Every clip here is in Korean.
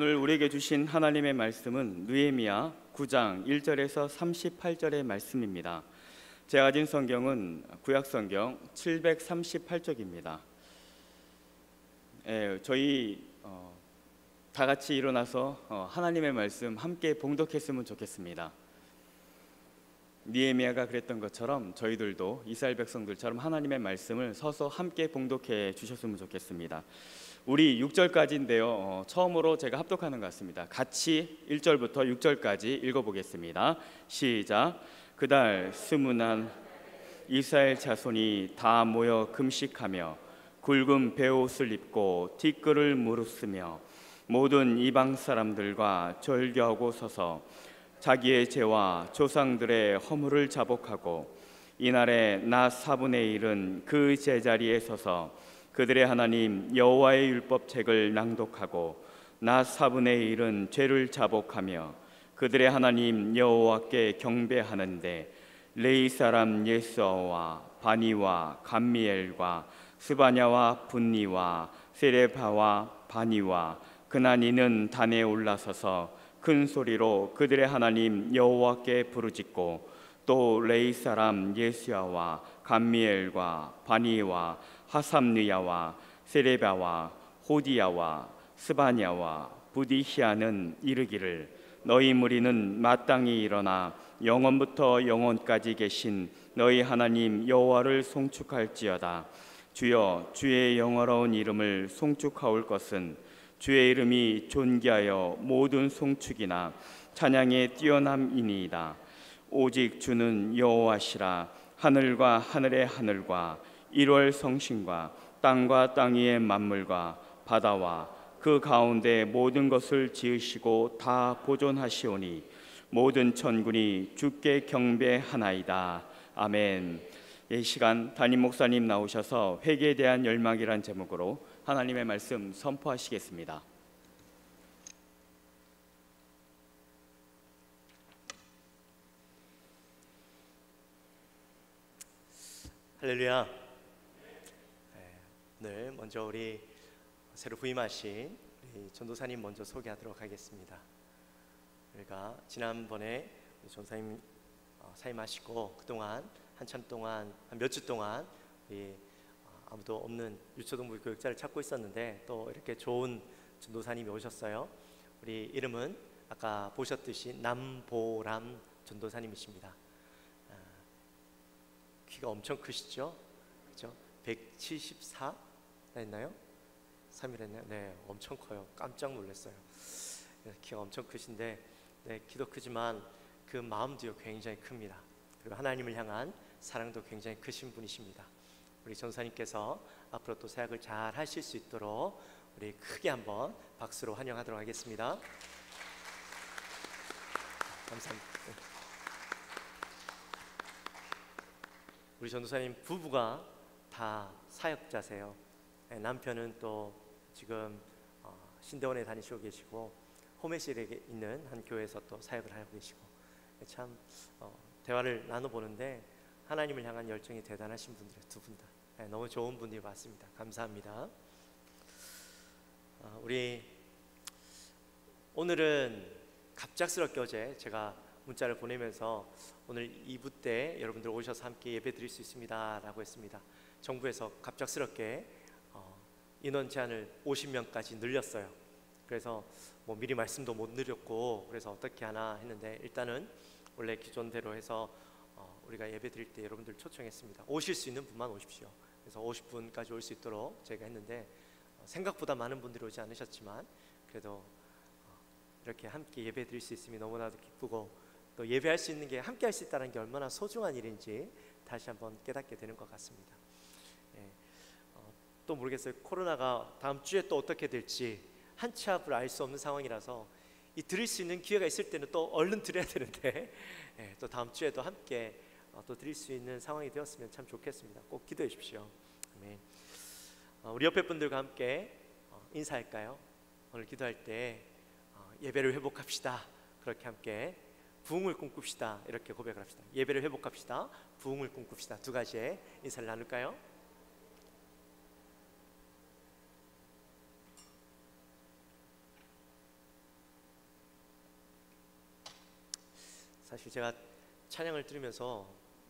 오늘 우리에게 주신 하나님의 말씀은 느헤미야 9장 1절에서 38절의 말씀입니다. 제가 가진 성경은 구약성경 738쪽입니다. 저희 다 같이 일어나서 하나님의 말씀 함께 봉독했으면 좋겠습니다. 느헤미야가 그랬던 것처럼 저희들도 이스라엘 백성들처럼 하나님의 말씀을 서서 함께 봉독해 주셨으면 좋겠습니다. 우리 6절까지인데요. 처음으로 제가 합독하는 것 같습니다. 같이 1절부터 6절까지 읽어보겠습니다. 시작. 그달 스무난 이스라엘 자손이 다 모여 금식하며 굵은 베옷을 입고 티끌을 무릅쓰며 모든 이방 사람들과 절교하고 서서 자기의 죄와 조상들의 허물을 자복하고 이날에 낮 4분의 1은 그 제자리에 서서 그들의 하나님 여호와의 율법책을 낭독하고 낮 4분의 1은 죄를 자복하며 그들의 하나님 여호와께 경배하는데 레위 사람 예수아와 바니와 감미엘과 스바냐와 분니와 세레바와 바니와 그나니는 단에 올라서서 큰 소리로 그들의 하나님 여호와께 부르짖고 또 레위 사람 예수아와 감미엘과 바니와 하삼느야와 세레바와 호디야와 스바냐와 부디히아는 이르기를 너희 무리는 마땅히 일어나 영원부터 영원까지 계신 너희 하나님 여호와를 송축할지어다. 주여 주의 영화로운 이름을 송축하올 것은 주의 이름이 존귀하여 모든 송축이나 찬양에 뛰어남이니이다. 오직 주는 여호와시라. 하늘과 하늘의 하늘과 1월 성신과 땅과 땅 위의 만물과 바다와 그 가운데 모든 것을 지으시고 다 보존하시오니 모든 천군이 주께 경배하나이다. 아멘. 이 시간 담임 목사님 나오셔서 회개에 대한 열망이란 제목으로 하나님의 말씀 선포하시겠습니다. 할렐루야. 오늘 먼저 우리 새로 부임하신 우리 전도사님 먼저 소개하도록 하겠습니다. 우리가 지난번에 전도사님 사임하시고 그동안 한참 동안 몇 주 동안 우리 아무도 없는 유초동부 교육자를 찾고 있었는데 또 이렇게 좋은 전도사님이 오셨어요. 우리 이름은 아까 보셨듯이 남보람 전도사님이십니다. 키가 엄청 크시죠? 그렇죠? 174 했나요? 3일 했나요? 네, 엄청 커요. 깜짝 놀랐어요. 키가 엄청 크신데, 네, 키도 크지만 그 마음도요 굉장히 큽니다. 그리고 하나님을 향한 사랑도 굉장히 크신 분이십니다. 우리 전사님께서 앞으로 또 사역을 잘 하실 수 있도록 우리 크게 한번 박수로 환영하도록 하겠습니다. 감사합니다. 우리 전도사님 부부가 다 사역자세요. 남편은 또 지금 신대원에 다니시고 계시고 호메실에 있는 한 교회에서 또 사역을 하고 계시고 참 대화를 나눠보는데 하나님을 향한 열정이 대단하신 분들이 두 분 다 너무 좋은 분들이 많습니다. 감사합니다. 우리 오늘은 갑작스럽게 어제 제가 문자를 보내면서 오늘 2부 때 여러분들 오셔서 함께 예배 드릴 수 있습니다 라고 했습니다. 정부에서 갑작스럽게 인원 제한을 50명까지 늘렸어요. 그래서 뭐 미리 말씀도 못 드렸고 그래서 어떻게 하나 했는데 일단은 원래 기존대로 해서 우리가 예배 드릴 때 여러분들 초청했습니다. 오실 수 있는 분만 오십시오. 그래서 50분까지 올 수 있도록 제가 했는데 생각보다 많은 분들이 오지 않으셨지만 그래도 이렇게 함께 예배 드릴 수 있음이 너무나도 기쁘고 또 예배할 수 있는 게 함께 할 수 있다는 게 얼마나 소중한 일인지 다시 한번 깨닫게 되는 것 같습니다. 또 모르겠어요. 코로나가 다음 주에 또 어떻게 될지 한 치 앞을 알 수 없는 상황이라서 이 드릴 수 있는 기회가 있을 때는 또 얼른 드려야 되는데 또 다음 주에도 함께 또 드릴 수 있는 상황이 되었으면 참 좋겠습니다. 꼭 기도해 주십시오. 아멘. 우리 옆에 분들과 함께 인사할까요? 오늘 기도할 때 예배를 회복합시다. 그렇게 함께 부흥을 꿈꿉시다. 이렇게 고백을 합시다. 예배를 회복합시다. 부흥을 꿈꿉시다. 두 가지의 인사를 나눌까요? 사실 제가 찬양을 들으면서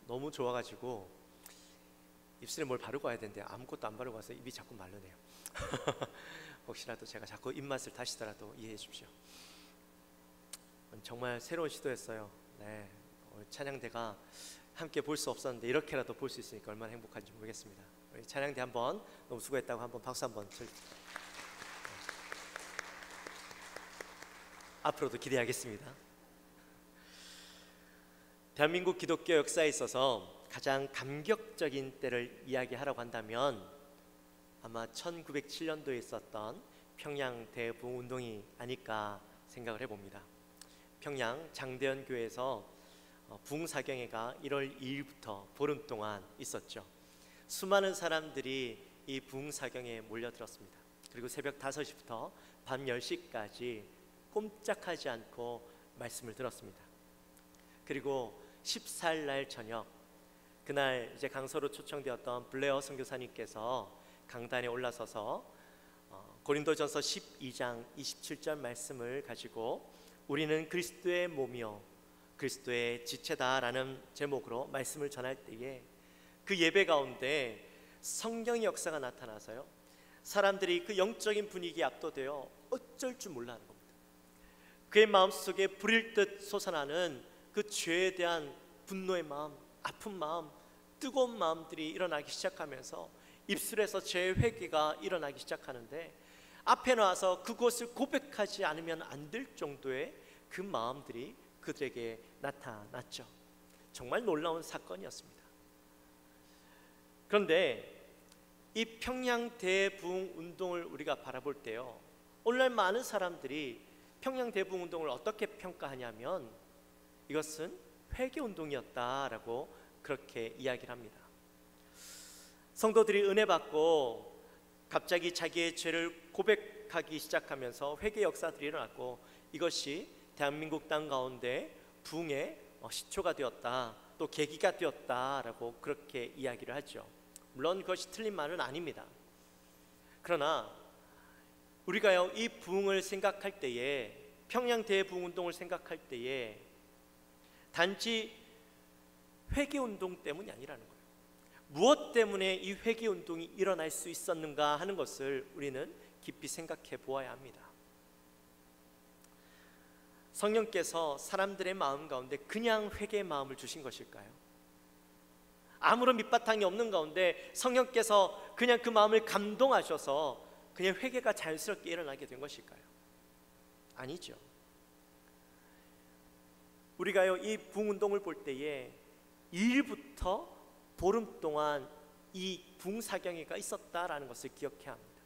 너무 좋아가지고 입술에 뭘 바르고 와야 되는데 아무것도 안 바르고 와서 입이 자꾸 마르네요. 혹시라도 제가 자꾸 입맛을 다시더라도 이해해 주십시오. 정말 새로운 시도였어요. 네, 찬양대가 함께 볼 수 없었는데 이렇게라도 볼 수 있으니까 얼마나 행복한지 모르겠습니다. 우리 찬양대 한번 너무 수고했다고 한번 박수 한번 앞으로도 기대하겠습니다. 대한민국 기독교 역사에 있어서 가장 감격적인 때를 이야기하라고 한다면 아마 1907년도에 있었던 평양 대부흥운동이 아닐까 생각을 해봅니다. 평양 장대현 교회에서 부흥사경회가 1월 2일부터 보름 동안 있었죠. 수많은 사람들이 이 부흥사경회에 몰려들었습니다. 그리고 새벽 5시부터 밤 10시까지 꼼짝하지 않고 말씀을 들었습니다. 그리고 14일 날 저녁, 그날 이제 강서로 초청되었던 블레어 선교사님께서 강단에 올라서서 고린도전서 12장 27절 말씀을 가지고 우리는 그리스도의 몸이요 그리스도의 지체다라는 제목으로 말씀을 전할 때에 그 예배 가운데 성령의 역사가 나타나서요, 사람들이 그 영적인 분위기에 압도되어 어쩔 줄 몰라 하는 겁니다. 그의 마음속에 불일 듯 솟아나는 그 죄에 대한 분노의 마음, 아픈 마음, 뜨거운 마음들이 일어나기 시작하면서 입술에서 죄의 회개가 일어나기 시작하는데, 앞에 나와서 그것을 고백하지 않으면 안 될 정도의 그 마음들이 그들에게 나타났죠. 정말 놀라운 사건이었습니다. 그런데 이 평양 대부흥 운동을 우리가 바라볼 때요, 오늘날 많은 사람들이 평양 대부흥 운동을 어떻게 평가하냐면 이것은 회개 운동이었다라고 그렇게 이야기를 합니다. 성도들이 은혜 받고 갑자기 자기의 죄를 고백하기 시작하면서 회개 역사들이 일어났고, 이것이 대한민국 땅 가운데 부흥의 시초가 되었다, 또 계기가 되었다라고 그렇게 이야기를 하죠. 물론 그것이 틀린 말은 아닙니다. 그러나 우리가요, 이 부흥을 생각할 때에, 평양 대부흥운동을 생각할 때에 단지 회개운동 때문이 아니라는 거예요. 무엇 때문에 이 회개운동이 일어날 수 있었는가 하는 것을 우리는 깊이 생각해 보아야 합니다. 성령께서 사람들의 마음 가운데 그냥 회개의 마음을 주신 것일까요? 아무런 밑바탕이 없는 가운데 성령께서 그냥 그 마음을 감동하셔서 그냥 회개가 자연스럽게 일어나게 된 것일까요? 아니죠. 우리가요, 이 부흥운동을 볼 때에 2일부터 보름 동안 이 부흥사경회가 있었다라는 것을 기억해야 합니다.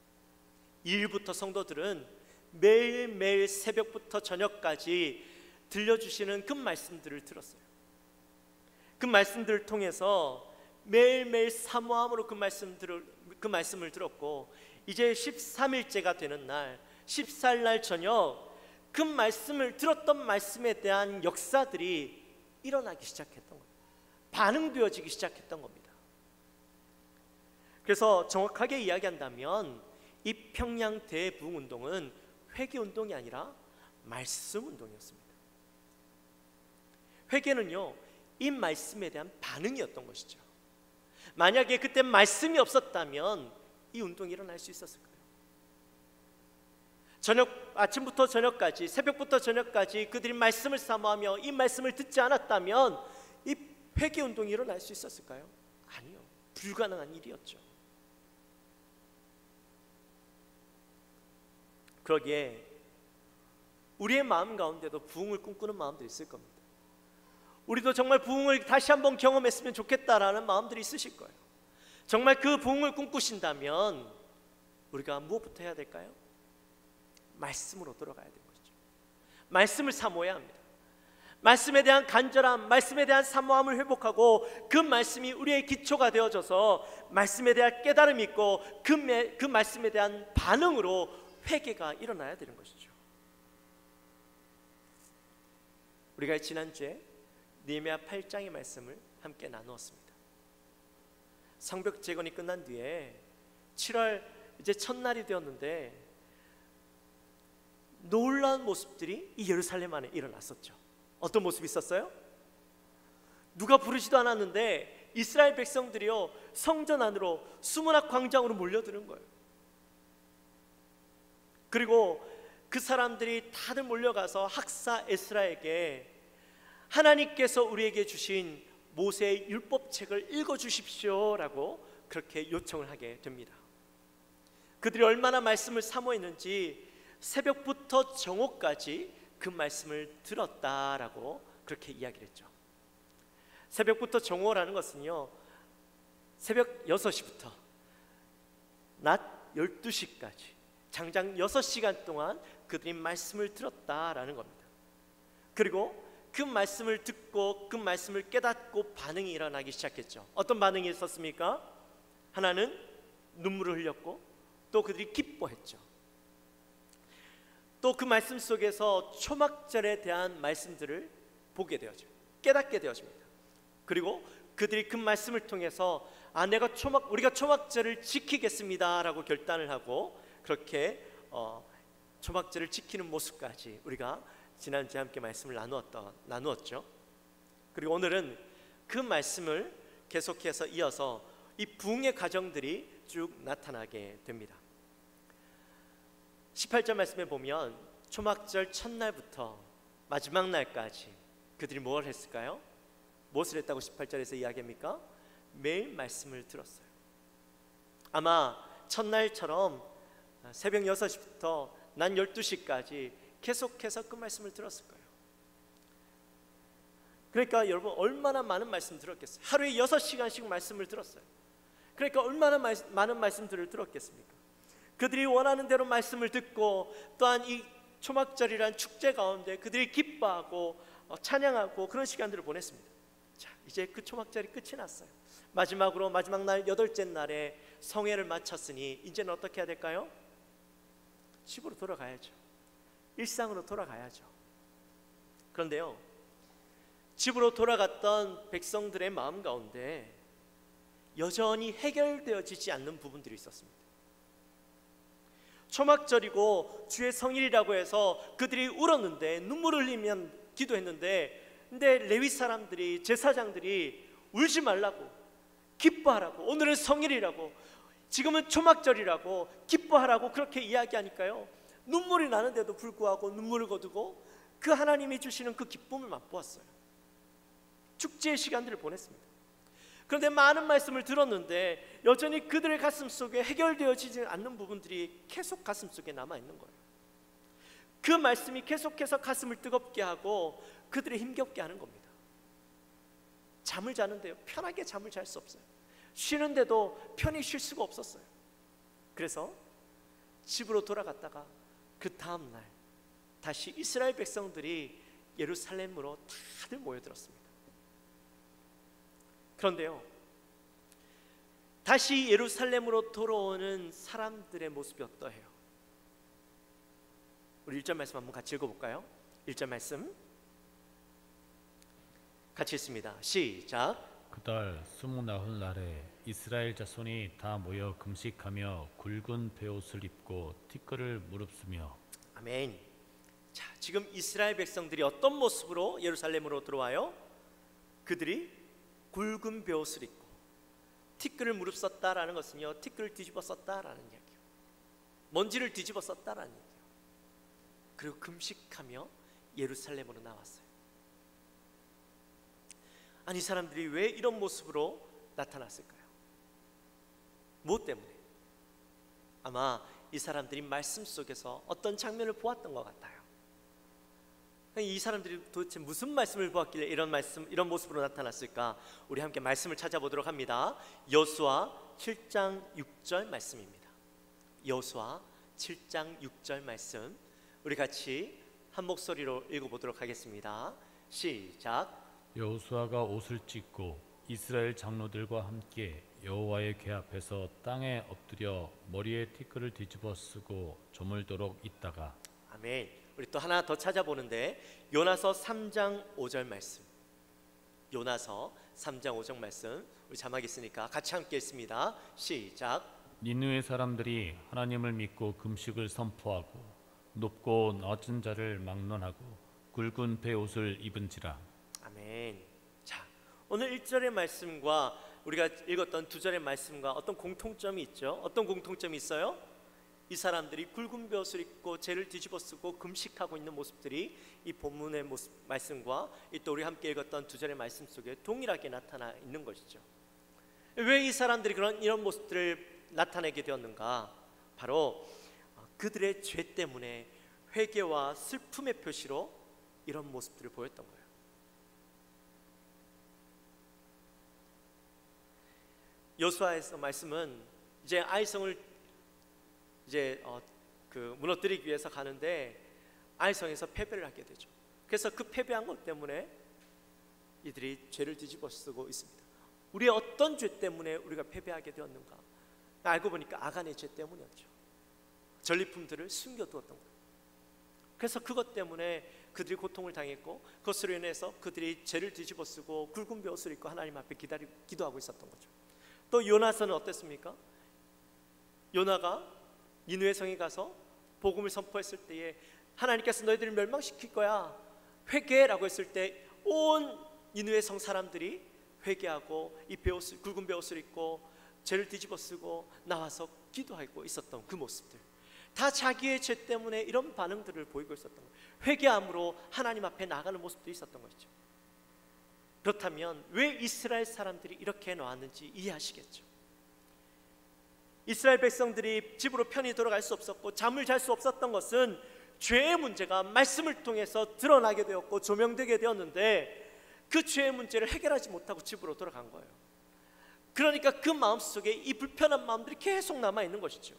2일부터 성도들은 매일매일 새벽부터 저녁까지 들려주시는 그 말씀들을 들었어요. 그 말씀들을 통해서 매일매일 사모함으로 그 말씀을 들었고, 이제 13일째가 되는 날, 14일 날 저녁, 그 말씀을 들었던 말씀에 대한 역사들이 일어나기 시작했던 겁니다. 반응되어지기 시작했던 겁니다. 그래서 정확하게 이야기한다면 이 평양 대부흥운동은 회개운동이 아니라 말씀운동이었습니다. 회개는요, 이 말씀에 대한 반응이었던 것이죠. 만약에 그때 말씀이 없었다면 이 운동이 일어날 수 있었을까요? 아침부터 저녁까지, 새벽부터 저녁까지 그들이 말씀을 사모하며 이 말씀을 듣지 않았다면 이 회개운동이 일어날 수 있었을까요? 아니요, 불가능한 일이었죠. 그러기에 우리의 마음 가운데도 부흥을 꿈꾸는 마음들이 있을 겁니다. 우리도 정말 부흥을 다시 한번 경험했으면 좋겠다라는 마음들이 있으실 거예요. 정말 그 부흥을 꿈꾸신다면 우리가 무엇부터 해야 될까요? 말씀으로 들어가야 되는 것이죠. 말씀을 사모해야 합니다. 말씀에 대한 간절함, 말씀에 대한 사모함을 회복하고 그 말씀이 우리의 기초가 되어져서 말씀에 대한 깨달음이 있고 그 말씀에 대한 반응으로 회개가 일어나야 되는 것이죠. 우리가 지난주에 느헤미야 8장의 말씀을 함께 나누었습니다. 성벽 재건이 끝난 뒤에 7월 이제 첫날이 되었는데 놀라운 모습들이 이 예루살렘 안에 일어났었죠. 어떤 모습이 있었어요? 누가 부르지도 않았는데 이스라엘 백성들이요 성전 안으로 수문학 광장으로 몰려드는 거예요. 그리고 그 사람들이 다들 몰려가서 학사 에스라에게 하나님께서 우리에게 주신 모세의 율법책을 읽어주십시오라고 그렇게 요청을 하게 됩니다. 그들이 얼마나 말씀을 사모했는지 새벽부터 정오까지 그 말씀을 들었다라고 그렇게 이야기를 했죠. 새벽부터 정오라는 것은요 새벽 6시부터 낮 12시까지 장장 6시간 동안 그들이 말씀을 들었다라는 겁니다. 그리고 그 말씀을 듣고 그 말씀을 깨닫고 반응이 일어나기 시작했죠. 어떤 반응이 있었습니까? 하나는 눈물을 흘렸고 또 그들이 기뻐했죠. 또 그 말씀 속에서 초막절에 대한 말씀들을 보게 되어져요. 깨닫게 되어집니다. 그리고 그들이 그 말씀을 통해서 우리가 초막절을 지키겠습니다라고 결단을 하고 그렇게 초막절을 지키는 모습까지 우리가 지난주에 함께 말씀을 나누었죠. 그리고 오늘은 그 말씀을 계속해서 이어서 이 부흥의 과정들이 쭉 나타나게 됩니다. 18절 말씀에 보면 초막절 첫날부터 마지막 날까지 그들이 뭘 했을까요? 무엇을 했다고 18절에서 이야기합니까? 매일 말씀을 들었어요. 아마 첫날처럼 새벽 6시부터 낮 12시까지 계속해서 그 말씀을 들었을 거예요. 그러니까 여러분 얼마나 많은 말씀 들었겠어요? 하루에 6시간씩 말씀을 들었어요. 그러니까 얼마나 많은 말씀들을 들었겠습니까? 그들이 원하는 대로 말씀을 듣고 또한 이 초막절이란 축제 가운데 그들이 기뻐하고 찬양하고 그런 시간들을 보냈습니다. 자, 이제 그 초막절이 끝이 났어요. 마지막으로 마지막 날 8째 날에 성회를 마쳤으니 이제는 어떻게 해야 될까요? 집으로 돌아가야죠. 일상으로 돌아가야죠. 그런데요, 집으로 돌아갔던 백성들의 마음 가운데 여전히 해결되어지지 않는 부분들이 있었습니다. 초막절이고 주의 성일이라고 해서 그들이 울었는데 눈물을 흘리면 기도했는데, 근데 레위 사람들이, 제사장들이 울지 말라고, 기뻐하라고, 오늘은 성일이라고, 지금은 초막절이라고, 기뻐하라고 그렇게 이야기하니까요, 눈물이 나는데도 불구하고 눈물을 거두고 그 하나님이 주시는 그 기쁨을 맛보았어요. 축제의 시간들을 보냈습니다. 그런데 많은 말씀을 들었는데 여전히 그들의 가슴 속에 해결되어지지 않는 부분들이 계속 가슴 속에 남아있는 거예요. 그 말씀이 계속해서 가슴을 뜨겁게 하고 그들을 힘겹게 하는 겁니다. 잠을 자는데요, 편하게 잠을 잘 수 없어요. 쉬는데도 편히 쉴 수가 없었어요. 그래서 집으로 돌아갔다가 그 다음 날 다시 이스라엘 백성들이 예루살렘으로 다들 모여들었습니다. 그런데요, 다시 예루살렘으로 돌아오는 사람들의 모습이 어떠해요? 우리 1절 말씀 한번 같이 읽어볼까요? 1절 말씀 같이 읽습니다. 시작. 그달 29날에 이스라엘 자손이 다 모여 금식하며 굵은 베옷을 입고 티끌을 무릅쓰며. 아멘. 자, 지금 이스라엘 백성들이 어떤 모습으로 예루살렘으로 들어와요? 그들이 굵은 베옷을 입고 티끌을 무릅썼다라는 것은요, 티끌을 뒤집어 썼다라는 이야기예요. 먼지를 뒤집어 썼다라는 얘기예요. 그리고 금식하며 예루살렘으로 나왔어요. 아니, 이 사람들이 왜 이런 모습으로 나타났을까요? 무엇 때문에? 아마 이 사람들이 말씀 속에서 어떤 장면을 보았던 것 같아요. 이 사람들이 도대체 무슨 말씀을 보았길래 이런 모습으로 나타났을까? 우리 함께 말씀을 찾아보도록 합니다. 여호수아 7장 6절 말씀입니다. 여호수아 7장 6절 말씀, 우리 같이 한 목소리로 읽어보도록 하겠습니다. 시작. 여호수아가 옷을 찢고 이스라엘 장로들과 함께 여호와의 궤 앞에서 땅에 엎드려 머리에 티끌을 뒤집어 쓰고 저물도록 있다가. 아멘. 우리 또 하나 더 찾아보는데 요나서 3장 5절 말씀, 요나서 3장 5절 말씀, 우리 자막 있으니까 같이 함께 읽습니다. 시작. 니느웨 사람들이 하나님을 믿고 금식을 선포하고 높고 낮은 자를 막론하고 굵은 베옷을 입은지라. 아멘. 자, 오늘 1절의 말씀과 우리가 읽었던 2절의 말씀과 어떤 공통점이 있죠. 어떤 공통점이 있어요? 이 사람들이 굵은 벼옷을 입고 죄를 뒤집어 쓰고 금식하고 있는 모습들이 이 본문의 말씀과 또 우리 함께 읽었던 2절의 말씀 속에 동일하게 나타나 있는 것이죠. 왜 이 사람들이 이런 모습들을 나타내게 되었는가? 바로 그들의 죄 때문에 회개와 슬픔의 표시로 이런 모습들을 보였던 거예요. 여호수아에서 말씀은 이제 아이성을 무너뜨리기 위해서 가는데 아이성에서 패배를 하게 되죠. 그래서 그 패배한 것 때문에 이들이 죄를 뒤집어 쓰고 있습니다. 우리의 어떤 죄 때문에 우리가 패배하게 되었는가? 알고 보니까 아간의 죄 때문이었죠. 전리품들을 숨겨두었던 거예요. 그래서 그것 때문에 그들이 고통을 당했고, 그것으로 인해서 그들이 죄를 뒤집어 쓰고 굵은 벼옷을 입고 하나님 앞에 기도하고 있었던 거죠. 또 요나서는 어땠습니까? 요나가 니느웨 성에 가서 복음을 선포했을 때에 하나님께서 너희들을 멸망시킬 거야, 회개라고 했을 때 온 니느웨 성 사람들이 회개하고 이 굵은 벼옷을 입고 죄를 뒤집어 쓰고 나와서 기도하고 있었던 그 모습들, 다 자기의 죄 때문에 이런 반응들을 보이고 있었던 거예요. 회개함으로 하나님 앞에 나가는 모습도 있었던 것이죠. 그렇다면 왜 이스라엘 사람들이 이렇게 나왔는지 이해하시겠죠. 이스라엘 백성들이 집으로 편히 돌아갈 수 없었고 잠을 잘 수 없었던 것은 죄의 문제가 말씀을 통해서 드러나게 되었고 조명되게 되었는데, 그 죄의 문제를 해결하지 못하고 집으로 돌아간 거예요. 그러니까 그 마음속에 이 불편한 마음들이 계속 남아있는 것이죠.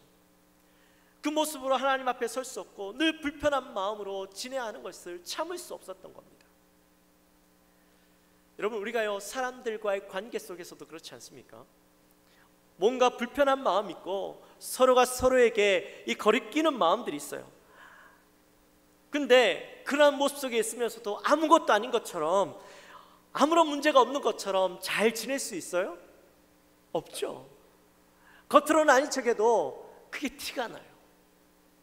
그 모습으로 하나님 앞에 설 수 없고 늘 불편한 마음으로 지내야 하는 것을 참을 수 없었던 겁니다. 여러분, 우리가요 사람들과의 관계 속에서도 그렇지 않습니까? 뭔가 불편한 마음이 있고 서로가 서로에게 이 거리끼는 마음들이 있어요. 근데 그런 모습 속에 있으면서도 아무것도 아닌 것처럼, 아무런 문제가 없는 것처럼 잘 지낼 수 있어요? 없죠. 겉으로는 아닌 척해도 그게 티가 나요.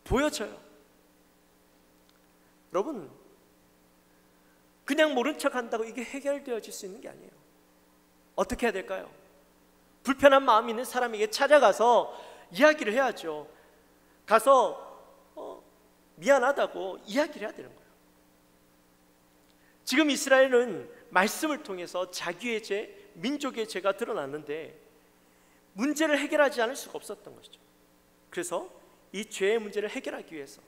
보여져요. 여러분, 그냥 모른 척 한다고 이게 해결되어질 수 있는 게 아니에요. 어떻게 해야 될까요? 불편한 마음이 있는 사람에게 찾아가서 이야기를 해야죠. 가서 미안하다고 이야기를 해야 되는 거예요. 지금 이스라엘은 말씀을 통해서 자기의 죄, 민족의 죄가 드러났는데 문제를 해결하지 않을 수가 없었던 것이죠. 그래서 이 죄의 문제를 해결하기 위해서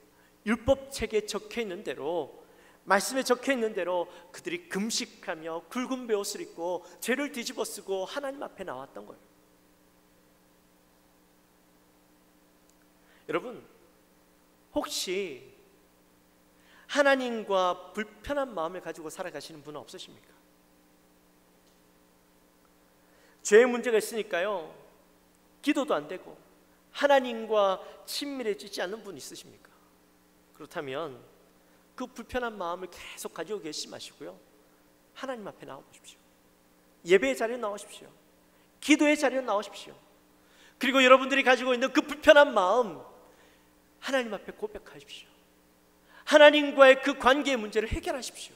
율법책에 적혀있는 대로, 말씀에 적혀있는 대로 그들이 금식하며 굵은 벼옷을 입고 죄를 뒤집어 쓰고 하나님 앞에 나왔던 거예요. 여러분, 혹시 하나님과 불편한 마음을 가지고 살아가시는 분은 없으십니까? 죄의 문제가 있으니까요 기도도 안 되고 하나님과 친밀해지지 않는 분 있으십니까? 그렇다면 그 불편한 마음을 계속 가지고 계시지 마시고요, 하나님 앞에 나와보십시오. 예배의 자리에 나오십시오. 기도의 자리에 나오십시오. 그리고 여러분들이 가지고 있는 그 불편한 마음 하나님 앞에 고백하십시오. 하나님과의 그 관계의 문제를 해결하십시오.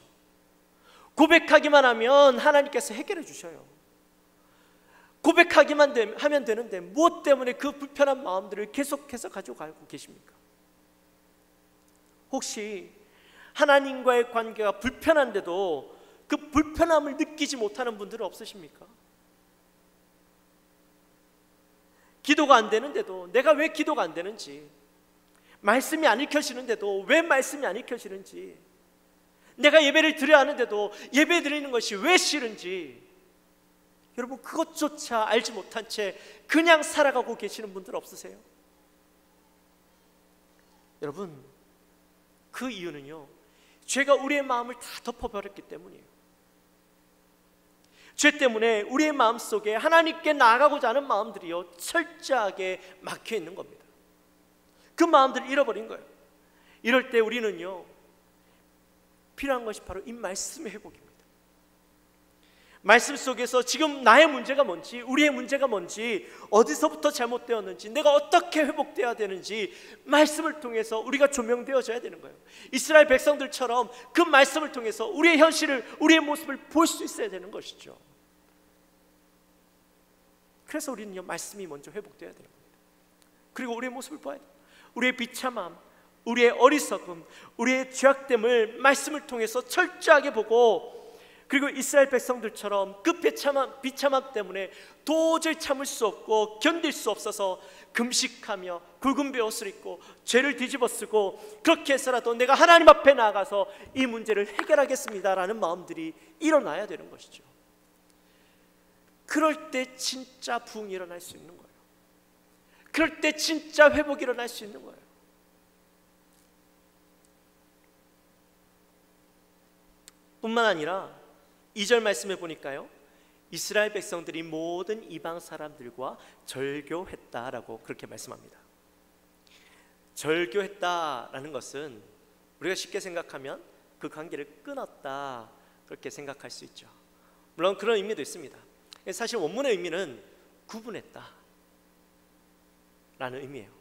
고백하기만 하면 하나님께서 해결해 주셔요. 고백하기만 하면 되는데 무엇 때문에 그 불편한 마음들을 계속해서 가지고 가고 계십니까? 혹시 하나님과의 관계가 불편한데도 그 불편함을 느끼지 못하는 분들은 없으십니까? 기도가 안 되는데도 내가 왜 기도가 안 되는지, 말씀이 안 읽혀지는데도 왜 말씀이 안 읽혀지는지, 내가 예배를 드려야 하는데도 예배 드리는 것이 왜 싫은지, 여러분 그것조차 알지 못한 채 그냥 살아가고 계시는 분들 없으세요? 여러분, 그 이유는요 죄가 우리의 마음을 다 덮어버렸기 때문이에요. 죄 때문에 우리의 마음속에 하나님께 나아가고자 하는 마음들이요 철저하게 막혀 있는 겁니다. 그 마음들을 잃어버린 거예요. 이럴 때 우리는요 필요한 것이 바로 이 말씀의 회복입니다. 말씀 속에서 지금 나의 문제가 뭔지, 우리의 문제가 뭔지, 어디서부터 잘못되었는지, 내가 어떻게 회복되어야 되는지 말씀을 통해서 우리가 조명되어져야 되는 거예요. 이스라엘 백성들처럼 그 말씀을 통해서 우리의 현실을, 우리의 모습을 볼 수 있어야 되는 것이죠. 그래서 우리는요, 말씀이 먼저 회복되어야 되는 겁니다. 그리고 우리의 모습을 봐야 돼요. 우리의 비참함, 우리의 어리석음, 우리의 죄악됨을 말씀을 통해서 철저하게 보고, 그리고 이스라엘 백성들처럼 그 비참함 때문에 도저히 참을 수 없고 견딜 수 없어서 금식하며 굵은 베옷을 입고 죄를 뒤집어 쓰고, 그렇게 해서라도 내가 하나님 앞에 나아가서 이 문제를 해결하겠습니다라는 마음들이 일어나야 되는 것이죠. 그럴 때 진짜 부흥이 일어날 수 있는 거예요. 그럴 때 진짜 회복이 일어날 수 있는 거예요. 뿐만 아니라 2절 말씀에 보니까요, 이스라엘 백성들이 모든 이방 사람들과 절교했다라고 그렇게 말씀합니다. 절교했다라는 것은 우리가 쉽게 생각하면 그 관계를 끊었다, 그렇게 생각할 수 있죠. 물론 그런 의미도 있습니다. 사실 원문의 의미는 구분했다 라는 의미예요.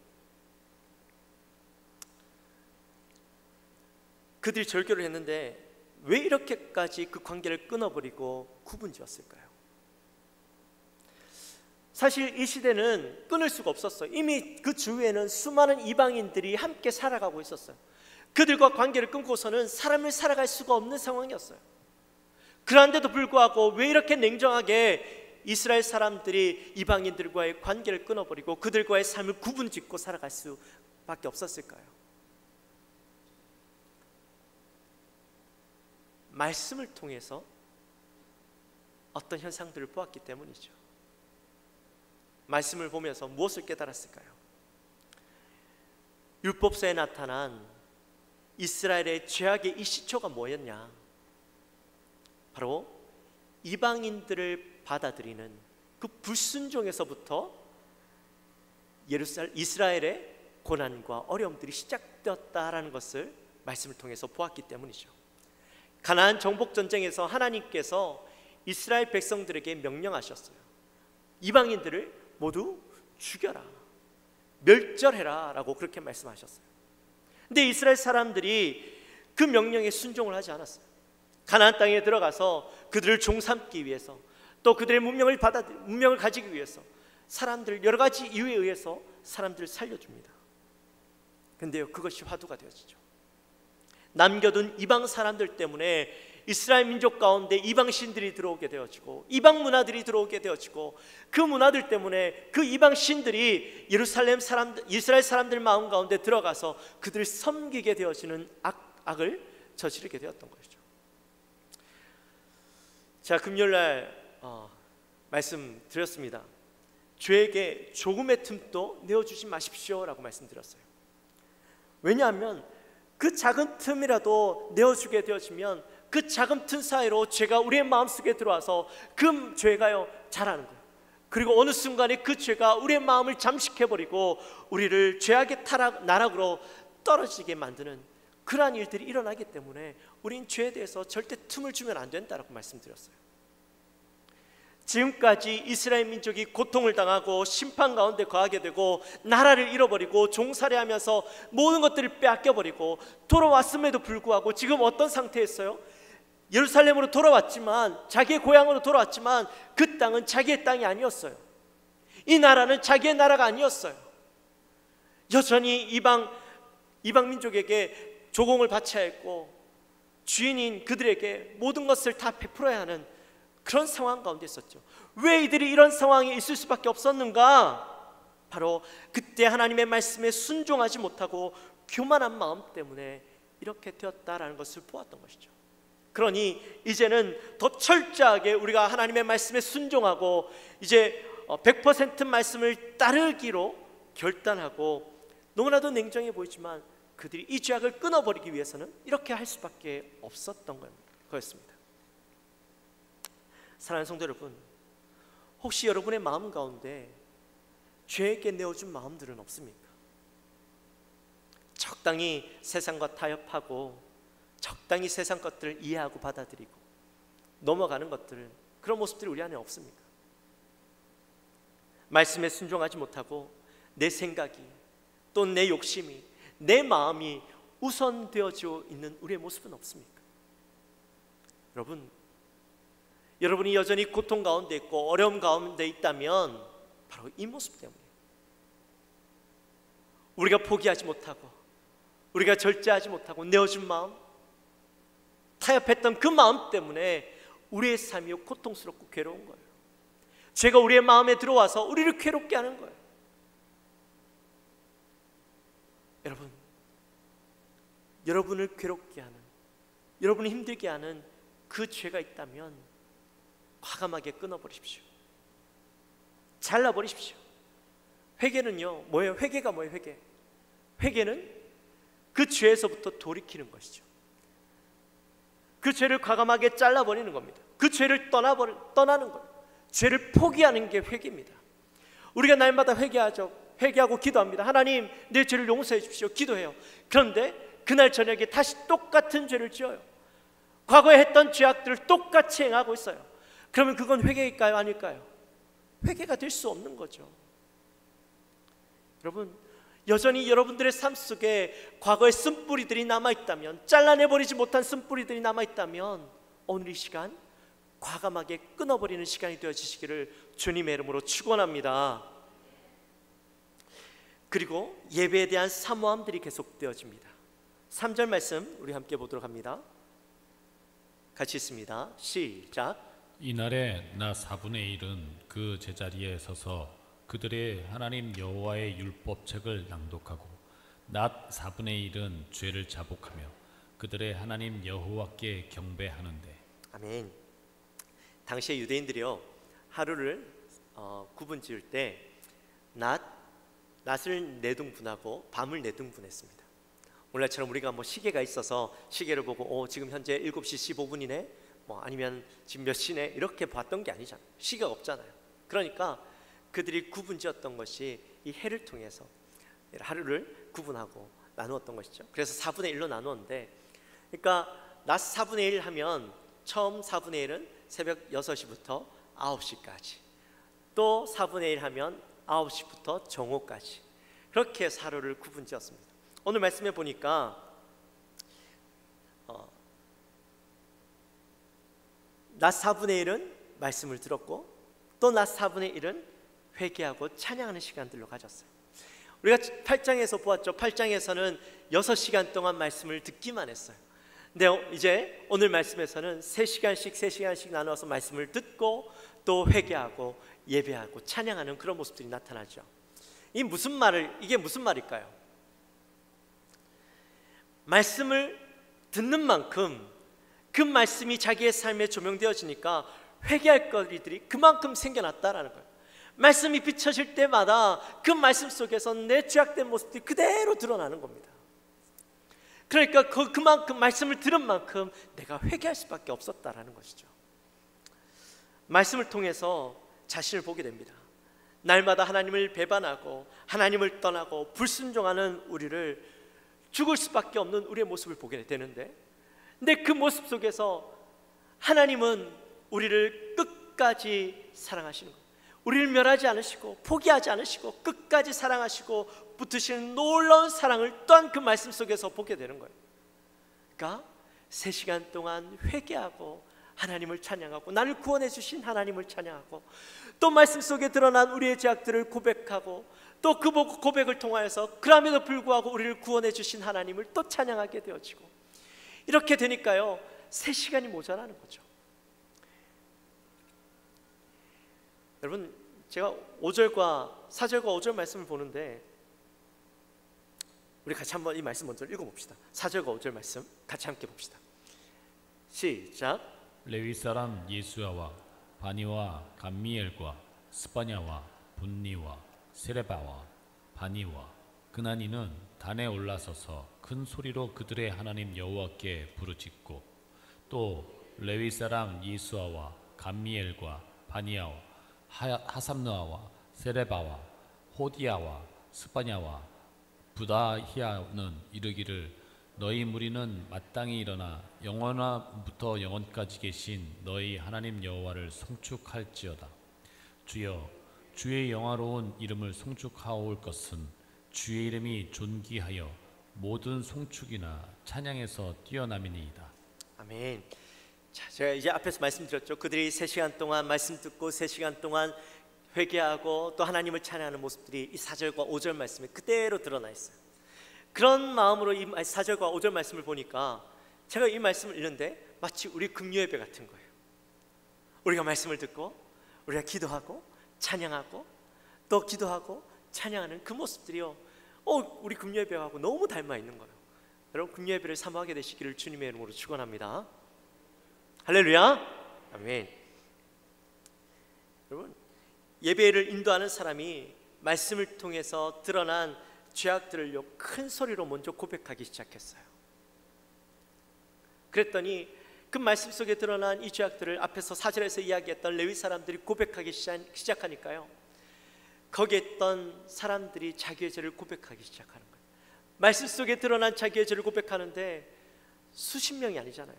그들이 절교를 했는데 왜 이렇게까지 그 관계를 끊어버리고 구분지었을까요? 사실 이 시대는 끊을 수가 없었어요. 이미 그 주위에는 수많은 이방인들이 함께 살아가고 있었어요. 그들과 관계를 끊고서는 사람을 살아갈 수가 없는 상황이었어요. 그런데도 불구하고 왜 이렇게 냉정하게 이스라엘 사람들이 이방인들과의 관계를 끊어버리고 그들과의 삶을 구분짓고 살아갈 수밖에 없었을까요? 말씀을 통해서 어떤 현상들을 보았기 때문이죠. 말씀을 보면서 무엇을 깨달았을까요? 율법서에 나타난 이스라엘의 죄악의 이 시초가 뭐였냐? 바로 이방인들을 받아들이는 그 불순종에서부터 이스라엘의 고난과 어려움들이 시작되었다라는 것을 말씀을 통해서 보았기 때문이죠. 가나안 정복 전쟁에서 하나님께서 이스라엘 백성들에게 명령하셨어요. 이방인들을 모두 죽여라, 멸절해라 라고 그렇게 말씀하셨어요. 근데 이스라엘 사람들이 그 명령에 순종을 하지 않았어요. 가나안 땅에 들어가서 그들을 종삼기 위해서, 또 그들의 문명을 가지기 위해서 사람들 여러 가지 이유에 의해서 사람들을 살려줍니다. 근데요, 그것이 화두가 되어지죠. 남겨둔 이방 사람들 때문에 이스라엘 민족 가운데 이방 신들이 들어오게 되어지고 이방 문화들이 들어오게 되어지고, 그 문화들 때문에 그 이방 신들이 이스라엘 사람들 마음 가운데 들어가서 그들을 섬기게 되어지는 악을 저지르게 되었던 것이죠. 자, 금요일날 말씀드렸습니다. 죄에게 조금의 틈도 내어주지 마십시오 라고 말씀드렸어요. 왜냐하면 그 작은 틈이라도 내어주게 되어지면 그 작은 틈 사이로 죄가 우리의 마음속에 들어와서 그 죄가요 자라는 거예요. 그리고 어느 순간에 그 죄가 우리의 마음을 잠식해버리고 우리를 죄악의 나락으로 떨어지게 만드는 그러한 일들이 일어나기 때문에 우린 죄에 대해서 절대 틈을 주면 안 된다라고 말씀드렸어요. 지금까지 이스라엘 민족이 고통을 당하고 심판 가운데 거하게 되고 나라를 잃어버리고 종살이하면서 모든 것들을 빼앗겨버리고 돌아왔음에도 불구하고 지금 어떤 상태였어요? 예루살렘으로 돌아왔지만, 자기의 고향으로 돌아왔지만 그 땅은 자기의 땅이 아니었어요. 이 나라는 자기의 나라가 아니었어요. 여전히 이방 민족에게 조공을 바쳐야 했고 주인인 그들에게 모든 것을 다 베풀어야 하는 그런 상황 가운데 있었죠. 왜 이들이 이런 상황에 있을 수밖에 없었는가? 바로 그때 하나님의 말씀에 순종하지 못하고 교만한 마음 때문에 이렇게 되었다라는 것을 보았던 것이죠. 그러니 이제는 더 철저하게 우리가 하나님의 말씀에 순종하고 이제 100% 말씀을 따르기로 결단하고, 너무나도 냉정해 보이지만 그들이 이 죄악을 끊어버리기 위해서는 이렇게 할 수밖에 없었던 거였습니다. 사랑하는 성도 여러분, 혹시 여러분의 마음 가운데 죄에게 내어준 마음들은 없습니까? 적당히 세상과 타협하고 적당히 세상 것들을 이해하고 받아들이고 넘어가는 것들은, 그런 모습들이 우리 안에 없습니까? 말씀에 순종하지 못하고 내 생각이, 또 내 욕심이, 내 마음이 우선되어져 있는 우리의 모습은 없습니까? 여러분이 여전히 고통 가운데 있고 어려움 가운데 있다면 바로 이 모습 때문에 우리가 포기하지 못하고 우리가 절제하지 못하고 내어준 마음, 타협했던 그 마음 때문에 우리의 삶이 고통스럽고 괴로운 거예요. 죄가 우리의 마음에 들어와서 우리를 괴롭게 하는 거예요. 여러분, 여러분을 괴롭게 하는, 여러분을 힘들게 하는 그 죄가 있다면 과감하게 끊어버리십시오. 잘라버리십시오. 회개는요 뭐예요? 회개가 뭐예요? 회개는 그 죄에서부터 돌이키는 것이죠. 그 죄를 과감하게 잘라버리는 겁니다. 그 죄를 떠나는 거예요. 죄를 포기하는 게 회개입니다. 우리가 날마다 회개하죠. 회개하고 기도합니다. 하나님, 내 죄를 용서해 주십시오. 기도해요. 그런데 그날 저녁에 다시 똑같은 죄를 지어요. 과거에 했던 죄악들을 똑같이 행하고 있어요. 그러면 그건 회개일까요? 아닐까요? 회개가 될 수 없는 거죠. 여러분, 여전히 여러분들의 삶 속에 과거의 쓴뿌리들이 남아있다면, 잘라내버리지 못한 쓴뿌리들이 남아있다면 오늘 이 시간 과감하게 끊어버리는 시간이 되어지시기를 주님의 이름으로 축원합니다. 그리고 예배에 대한 사모함들이 계속되어집니다. 3절 말씀 우리 함께 보도록 합니다. 같이 있습니다. 시작. 이날에 나 4분의 1은 그 제자리에 서서 그들의 하나님 여호와의 율법책을 낭독하고 낮 4분의 1은 죄를 자복하며 그들의 하나님 여호와께 경배하는데. 아멘. 당시에 유대인들이요 하루를 구분 지을 때 낮을 4등분하고 밤을 4등분했습니다. 오늘처럼 우리가 뭐 시계가 있어서 시계를 보고 지금 현재 7시 15분이네 뭐 아니면 지금 몇 시네 이렇게 봤던 게 아니잖아요. 시계가 없잖아요. 그러니까 그들이 구분지었던 것이 이 해를 통해서 하루를 구분하고 나누었던 것이죠. 그래서 4분의 1로 나누었는데, 그러니까 낮 4분의 1 하면 처음 4분의 1은 새벽 6시부터 9시까지, 또 4분의 1 하면 9시부터 정오까지, 그렇게 해서 하루를 구분지었습니다. 오늘 말씀해 보니까 낮 4분의 1은 말씀을 들었고 또 낮 4분의 1은 회개하고 찬양하는 시간들로 가졌어요. 우리가 8장에서 보았죠. 8장에서는 6시간 동안 말씀을 듣기만 했어요. 근데 이제 오늘 말씀에서는 3시간씩 나눠서 말씀을 듣고 또 회개하고 예배하고 찬양하는 그런 모습들이 나타나죠. 이게 무슨 말일까요? 말씀을 듣는 만큼 그 말씀이 자기의 삶에 조명되어지니까 회개할 거리들이 그만큼 생겨났다라는 거예요. 말씀이 비춰질 때마다 그 말씀 속에서 내 죄악된 모습들이 그대로 드러나는 겁니다. 그러니까 그만큼 말씀을 들은 만큼 내가 회개할 수밖에 없었다라는 것이죠. 말씀을 통해서 자신을 보게 됩니다. 날마다 하나님을 배반하고 하나님을 떠나고 불순종하는 우리를 죽을 수밖에 없는 우리의 모습을 보게 되는데, 근데 그 모습 속에서 하나님은 우리를 끝까지 사랑하시는 거예요. 우리를 멸하지 않으시고 포기하지 않으시고 끝까지 사랑하시고 붙으시는 놀라운 사랑을 또한 그 말씀 속에서 보게 되는 거예요. 그러니까 3시간 동안 회개하고 하나님을 찬양하고 나를 구원해 주신 하나님을 찬양하고 또 말씀 속에 드러난 우리의 죄악들을 고백하고 또 그 고백을 통하여서 그럼에도 불구하고 우리를 구원해 주신 하나님을 또 찬양하게 되어지고, 이렇게 되니까요 3시간이 모자라는 거죠. 여러분, 제가 4절과 5절 말씀을 보는데 우리 같이 한번 이 말씀 먼저 읽어봅시다. 4절과 5절 말씀 같이 함께 봅시다. 시작. 레위 사람 예수야와 바니와 감미엘과 스바냐와 분니와 세레바와 바니와 그나니는 단에 올라서서 큰 소리로 그들의 하나님 여호와께 부르짖고, 또 레위 사람 예수아와 감미엘과 바니아와 하삼느아와 세레바와 호디아와 스바냐와 부다히아는 이르기를 너희 무리는 마땅히 일어나 영원부터 영원까지 계신 너희 하나님 여호와를 송축할지어다. 주여, 주의 영화로운 이름을 송축하올 것은 주의 이름이 존귀하여 모든 송축이나 찬양에서 뛰어남이니이다. 아멘. 자, 제가 이제 앞에서 말씀드렸죠. 그들이 3시간 동안 말씀 듣고 3시간 동안 회개하고 또 하나님을 찬양하는 모습들이 이 4절과 5절 말씀에 그대로 드러나 있어요. 그런 마음으로 이 4절과 5절 말씀을 보니까 제가 이 말씀을 읽는데 마치 우리 금요예배 같은 거예요. 우리가 말씀을 듣고 우리가 기도하고 찬양하고 또 기도하고 찬양하는 그 모습들이요, 우리 금요예배하고 너무 닮아 있는 거예요. 여러분, 금요예배를 사모하게 되시기를 주님의 이름으로 축원합니다. 할렐루야, 아멘. 여러분, 예배를 인도하는 사람이 말씀을 통해서 드러난 죄악들을요 큰 소리로 먼저 고백하기 시작했어요. 그랬더니 그 말씀 속에 드러난 이 죄악들을 앞에서 4절에서 이야기했던 레위 사람들이 고백하기 시작하니까요, 거기에 있던 사람들이 자기의 죄를 고백하기 시작하는 거예요. 말씀 속에 드러난 자기의 죄를 고백하는데 수십 명이 아니잖아요.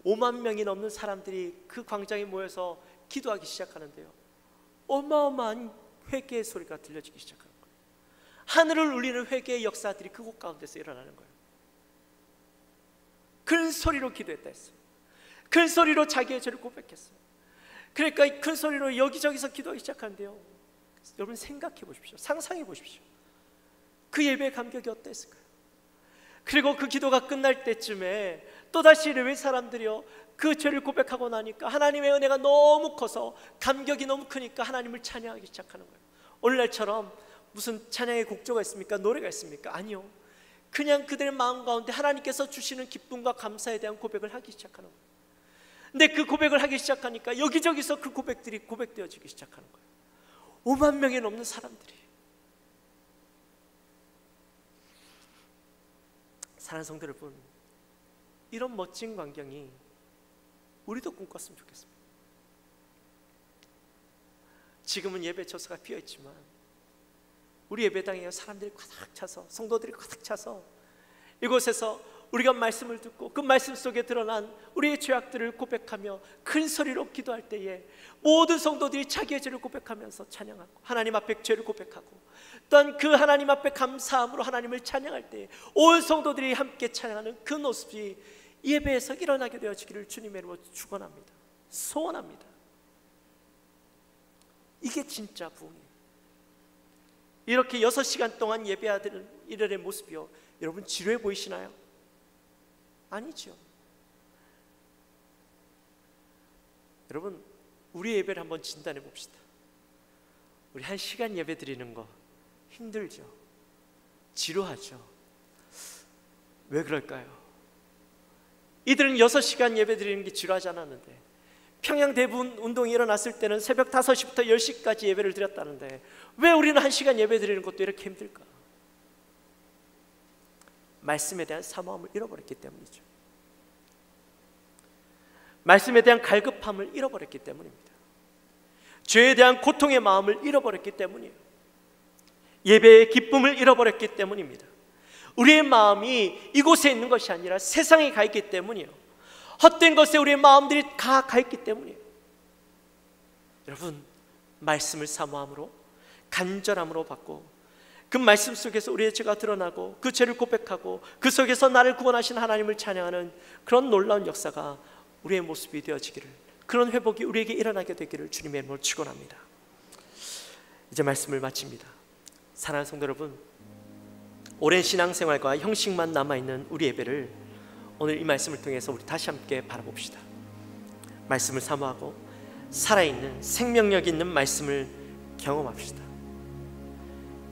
5만 명이 넘는 사람들이 그 광장에 모여서 기도하기 시작하는데요, 어마어마한 회개의 소리가 들려지기 시작하는 거예요. 하늘을 울리는 회개의 역사들이 그곳 가운데서 일어나는 거예요. 큰 소리로 기도했다 했어요. 큰 소리로 자기의 죄를 고백했어요. 그러니까 이 큰 소리로 여기저기서 기도하기 시작하는데요, 여러분 생각해 보십시오. 상상해 보십시오. 그 예배의 감격이 어땠을까요? 그리고 그 기도가 끝날 때쯤에 또다시 레위 사람들이요 그 죄를 고백하고 나니까 하나님의 은혜가 너무 커서 감격이 너무 크니까 하나님을 찬양하기 시작하는 거예요. 오늘날처럼 무슨 찬양의 곡조가 있습니까? 노래가 있습니까? 아니요. 그냥 그들의 마음 가운데 하나님께서 주시는 기쁨과 감사에 대한 고백을 하기 시작하는 거예요. 근데 그 고백을 하기 시작하니까 여기저기서 그 고백들이 고백되어지기 시작하는 거예요. 5만 명이 넘는 사람들이. 사랑하는 성도 여러분, 이런 멋진 광경이 우리도 꿈꿨으면 좋겠습니다. 지금은 예배 처소가 비어있지만 우리 예배당에 사람들이 가득 차서, 성도들이 가득 차서 이곳에서 우리가 말씀을 듣고 그 말씀 속에 드러난 우리의 죄악들을 고백하며 큰 소리로 기도할 때에 모든 성도들이 자기의 죄를 고백하면서 찬양하고 하나님 앞에 죄를 고백하고 또한 그 하나님 앞에 감사함으로 하나님을 찬양할 때에 온 성도들이 함께 찬양하는 그 모습이 예배에서 일어나게 되어지기를 주님의 이름으로 축원합니다. 소원합니다. 이게 진짜 부흥이에요. 이렇게 6시간 동안 예배하는 이들의 모습이요, 여러분 지루해 보이시나요? 아니죠. 여러분, 우리 예배를 한번 진단해 봅시다. 우리 1시간 예배 드리는 거 힘들죠? 지루하죠? 왜 그럴까요? 이들은 6시간 예배 드리는 게 지루하지 않았는데, 평양 대분 운동이 일어났을 때는 새벽 5시부터 10시까지 예배를 드렸다는데 왜 우리는 1시간 예배 드리는 것도 이렇게 힘들까? 말씀에 대한 사모함을 잃어버렸기 때문이죠. 말씀에 대한 갈급함을 잃어버렸기 때문입니다. 죄에 대한 고통의 마음을 잃어버렸기 때문이에요. 예배의 기쁨을 잃어버렸기 때문입니다. 우리의 마음이 이곳에 있는 것이 아니라 세상에 가 있기 때문이에요. 헛된 것에 우리의 마음들이 가 있기 때문이에요. 여러분, 말씀을 사모함으로 간절함으로 받고 그 말씀 속에서 우리의 죄가 드러나고 그 죄를 고백하고 그 속에서 나를 구원하신 하나님을 찬양하는 그런 놀라운 역사가 우리의 모습이 되어지기를, 그런 회복이 우리에게 일어나게 되기를 주님의 이름으로 축원합니다. 이제 말씀을 마칩니다. 사랑하는 성도 여러분, 오랜 신앙생활과 형식만 남아있는 우리 예배를 오늘 이 말씀을 통해서 우리 다시 함께 바라봅시다. 말씀을 사모하고 살아있는 생명력 있는 말씀을 경험합시다.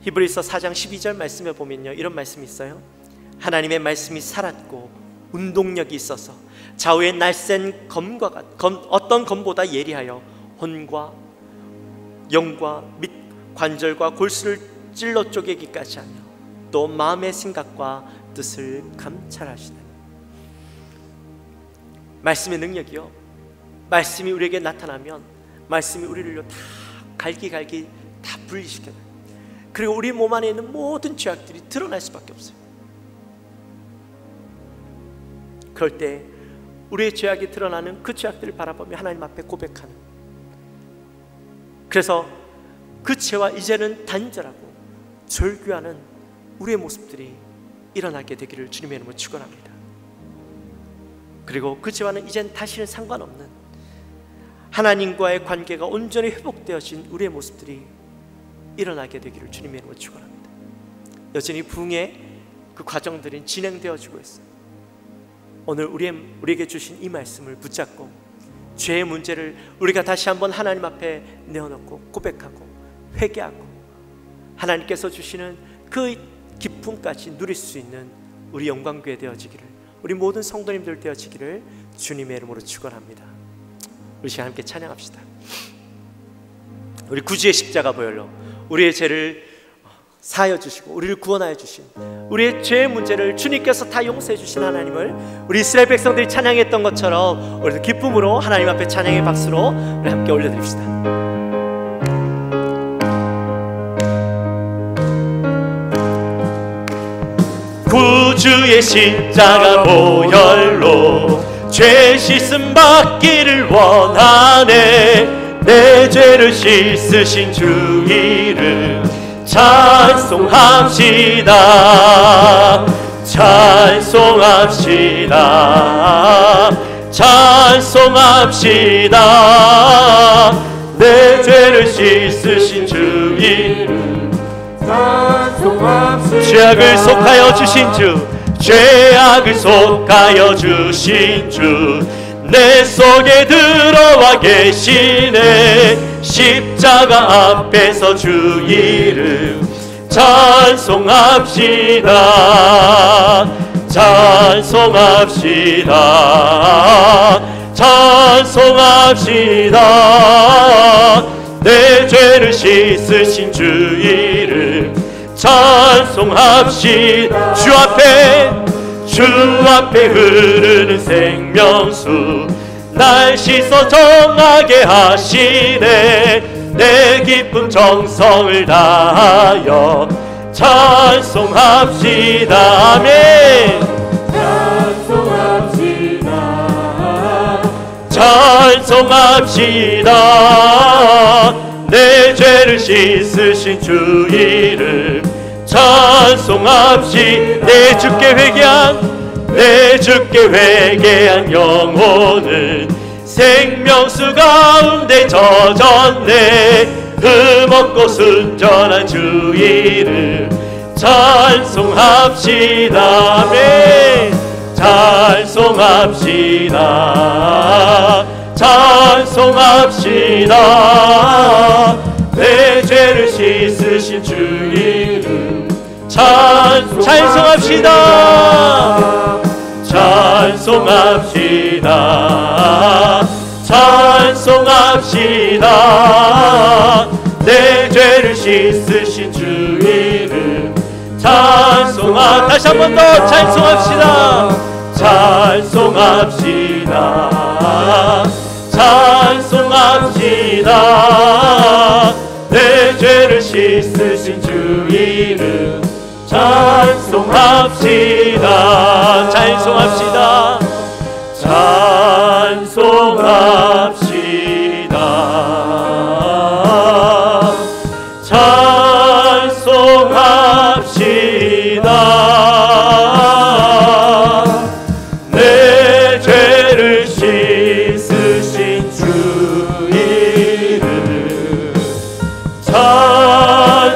히브리서 4장 12절 말씀에 보면요, 이런 말씀이 있어요. 하나님의 말씀이 살았고 운동력이 있어서 좌우의 날쌘 검과 어떤 검보다 예리하여 혼과 영과 및 관절과 골수를 찔러 쪼개기까지 하며 또 마음의 생각과 뜻을 감찰하시나니. 말씀의 능력이요, 말씀이 우리에게 나타나면 말씀이 우리를 다 갈기 다 분리시켜요. 그리고 우리 몸 안에 있는 모든 죄악들이 드러날 수밖에 없어요. 그럴 때 우리의 죄악이 드러나는 그 죄악들을 바라보며 하나님 앞에 고백하는, 그래서 그 죄와 이제는 단절하고 절규하는 우리의 모습들이 일어나게 되기를 주님의 이름으로 축원합니다. 그리고 그 죄와는 이젠 다시는 상관없는 하나님과의 관계가 온전히 회복되어진 우리의 모습들이 일어나게 되기를 주님의 이름으로 축원합니다. 여전히 부흥의 그 과정들이 진행되어지고 있어요. 오늘 우리에게 주신 이 말씀을 붙잡고 죄의 문제를 우리가 다시 한번 하나님 앞에 내어놓고 고백하고 회개하고 하나님께서 주시는 그 기쁨까지 누릴 수 있는 우리 영광교회 되어지기를, 우리 모든 성도님들 되어지기를 주님의 이름으로 축원합니다. 우리 시간 함께 찬양합시다. 우리 구주의 십자가 보혈로 우리의 죄를 사하여 주시고 우리를 구원하여 주신, 우리의 죄의 문제를 주님께서 다 용서해 주신 하나님을 우리 이스라엘 백성들이 찬양했던 것처럼 우리도 기쁨으로 하나님 앞에 찬양의 박수로 우리 함께 올려드립시다. 구주의 십자가 보혈로 죄 씻음 받기를 원하네. 내 죄를 씻으신 주 이름 찬송합시다. 찬송합시다. 찬송합시다. 내 죄를 씻으신 주 이름 찬송합시다. 죄악을 속하여 주신 주, 죄악을 속하여 주신 주 내 속에 들어와 계시네. 십자가 앞에서 주 이름 찬송합시다. 찬송합시다. 찬송합시다. 내 죄를 씻으신 주 이름 찬송합시다. 주 앞에 흐르는 생명수 날 씻어 정하게 하시네. 내 기쁨 정성을 다하여 찬송합시다. 아멘. 찬송합시다. 찬송합시다. 내 죄를 씻으신 주 이름 찬송합시다. 내 주께 회개한 영혼은 생명수 가운데 젖었네. 흠없고 순전한 주 이름 찬송합시다. 아멘. 찬송합시다. 찬송합시다. 내 죄를 씻으신 주 이름 찬송합시다. 찬송합시다. 찬송합시다. 내 죄를 씻으신 주 이름 찬송합시다. 다시 한 번 더 찬송합시다. 찬송합시다. 찬송합시다. 내 죄를 씻으신 주 이름 찬송합시다. 찬송합시다. 찬송합시다. 찬송합시다. 내 죄를 씻으신 주 이름 찬송합시다.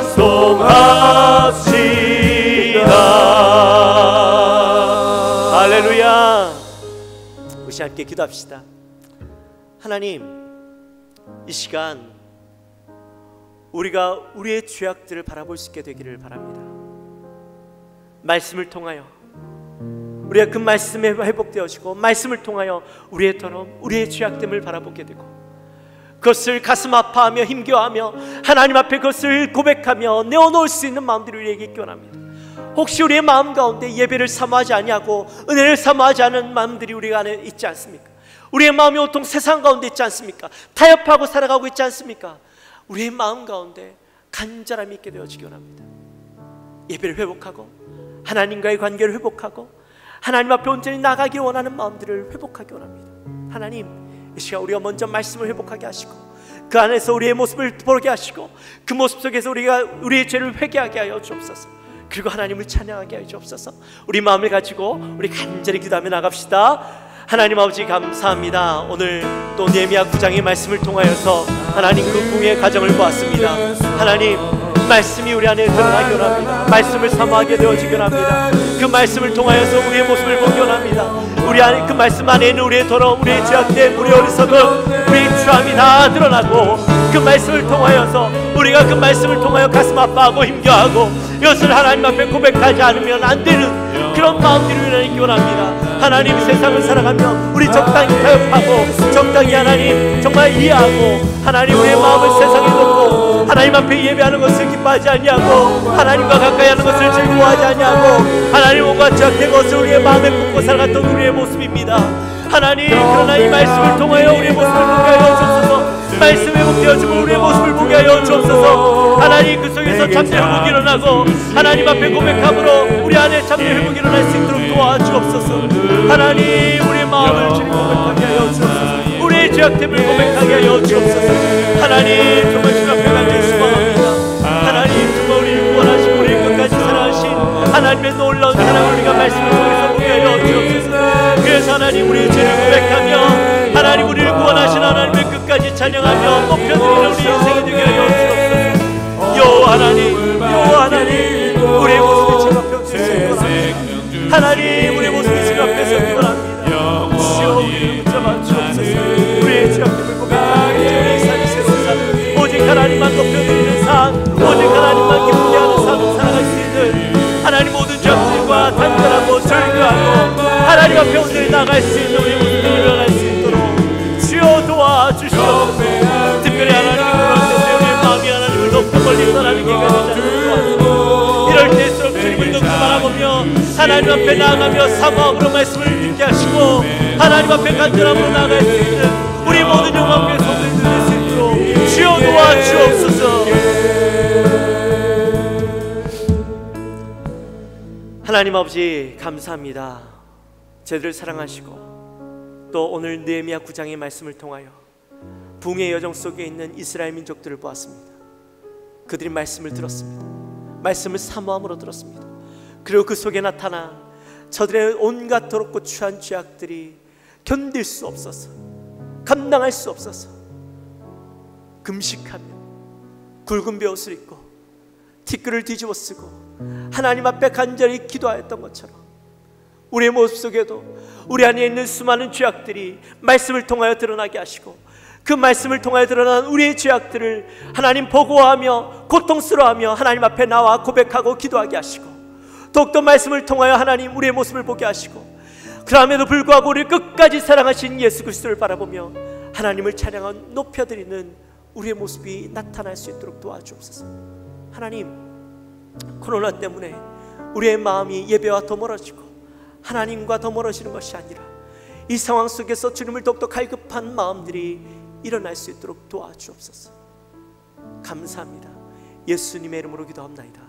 할렐루야. 우리 함께 기도합시다. 하나님, 이 시간 우리가 우리의 죄악들을 바라볼 수 있게 되기를 바랍니다. 말씀을 통하여 우리가 그 말씀에 회복되어지고 말씀을 통하여 우리의 더러움, 우리의 죄악됨을 바라보게 되고 그것을 가슴 아파하며 힘겨워하며 하나님 앞에 그것을 고백하며 내어놓을 수 있는 마음들이 우리에게 있기 원합니다. 혹시 우리의 마음 가운데 예배를 사모하지 아니하고 은혜를 사모하지 않은 마음들이 우리 안에 있지 않습니까? 우리의 마음이 온통 세상 가운데 있지 않습니까? 타협하고 살아가고 있지 않습니까? 우리의 마음 가운데 간절함이 있게 되어지기 원합니다. 예배를 회복하고 하나님과의 관계를 회복하고 하나님 앞에 온전히 나가기 원하는 마음들을 회복하기 원합니다. 하나님, 이 시간 우리가 먼저 말씀을 회복하게 하시고 그 안에서 우리의 모습을 보게 하시고 그 모습 속에서 우리가 우리의 죄를 회개하게 하여 주옵소서. 그리고 하나님을 찬양하게 하여 주옵소서. 우리 마음을 가지고 우리 간절히 기도하며 나갑시다. 하나님 아버지 감사합니다. 오늘 또 느헤미야 9장의 말씀을 통하여서 하나님 그 궁의 가정을 보았습니다. 하나님 말씀이 우리 안에 드러나기 원합니다. 말씀을 사모하게 되어지기 원합니다. 그 말씀을 통하여서 우리의 모습을 보기 원합니다. 우리 안에 그 말씀 안에 있는 우리의 더러움, 우리의 죄악됨, 우리의 어리석음, 우리의 추함이 다 드러나고 그 말씀을 통하여서 우리가 그 말씀을 통하여 가슴 아파하고 힘겨워하고 이것을 하나님 앞에 고백하지 않으면 안 되는 그런 마음들이 우리 안에 있기 원합니다. 하나님 세상을 살아가며 우리 적당히 타협하고 적당히 하나님 정말 이해하고 하나님 우리의 마음을 세상에 놓고 하나님 앞에 예배하는 것을 기뻐하지 아니하고 하나님과 가까이 하는 것을 즐거워하지 아니하고 하나님 온갖 죄악된 것을 우리의 마음에 품고 살아갔던 우리의 모습입니다. 하나님 그러나 이 말씀을 통하여 우리의 모습을 보게 하여 주옵소서. 말씀에 복되어지고 우리의 모습을 보게 하여 주옵소서. 하나님 그 속에서 참된 회복이 일어나고 하나님 앞에 고백함으로 우리 안에 참된 회복이 일어날 수 있도록 도와주옵소서. 하나님 우리의 마음을 주님 고백하게 하여 주옵소서. 우리의 죄악됨을 고백하게 하여 주옵소서. 하나님 정말 주님 앞에 간절히 소망합니다. 하나님 정말 우리를 구원하시고 우리를 끝까지 사랑하신 하나님의 놀라운 사랑을 우리가 말씀을 통해서 보게 하여 주옵소서. 그래서 하나님 우리의 죄를 고백하며 하나님 우리를 구원하신 하나님의 끝까지 찬양하며 높여드리는 우리 인생이 되게 하여 주옵소서. 여호와 하나님, 여호와 하나님, 우리의 모습이 주님 앞에 서기원합니다. 하나님 우리의 모습이 주님 앞에 서기원합니다. 주여 우리를 붙잡아 주옵소서. 우리의 죄악됨을 고백하며 우리의 삶이 새로운 삶, 오직 하나님만 높여드리는 삶, 오직 하나님만 기쁘게 하는 삶을 살아갈 수 있는 하나님 모든 죄악들과 단단하고 절규하고 하나님 앞에 온전히 나갈 수 있는 우리의 모습이 일어날 수 있도록 주여 도와주시옵소서. 특별히 하나님의 구원되세 우리의 마음이 하나님을 높고 멀리 떠나는 길가 되지 않도록 도와주시옵소서. 이럴 때일수록 주님을 더 바라보며 하나님 앞에 나아가며 사모함으로 말씀을 듣게 하시고 하나님 앞에 간절함으로 나아갈 수 있는 우리 모든 영광의 손을 드릴 수 있도록 주여 도와주옵소서. 하나님 아버지 감사합니다. 저희들을 사랑하시고 또 오늘 느헤미야 9장의 말씀을 통하여 붕의 여정 속에 있는 이스라엘 민족들을 보았습니다. 그들이 말씀을 들었습니다. 말씀을 사모함으로 들었습니다. 그리고 그 속에 나타난 저들의 온갖 더럽고 추한 죄악들이 견딜 수 없어서 감당할 수 없어서 금식하며 굵은 베옷을 입고 티끌을 뒤집어 쓰고 하나님 앞에 간절히 기도하였던 것처럼 우리의 모습 속에도 우리 안에 있는 수많은 죄악들이 말씀을 통하여 드러나게 하시고 그 말씀을 통하여 드러난 우리의 죄악들을 하나님 보고하며 고통스러워하며 하나님 앞에 나와 고백하고 기도하게 하시고 더욱더 말씀을 통하여 하나님 우리의 모습을 보게 하시고 그럼에도 불구하고 우리를 끝까지 사랑하신 예수 그리스도를 바라보며 하나님을 찬양하고 높여드리는 우리의 모습이 나타날 수 있도록 도와주옵소서. 하나님 코로나 때문에 우리의 마음이 예배와 더 멀어지고 하나님과 더 멀어지는 것이 아니라 이 상황 속에서 주님을 더욱더 갈급한 마음들이 일어날 수 있도록 도와주옵소서. 감사합니다. 예수님의 이름으로 기도합나이다.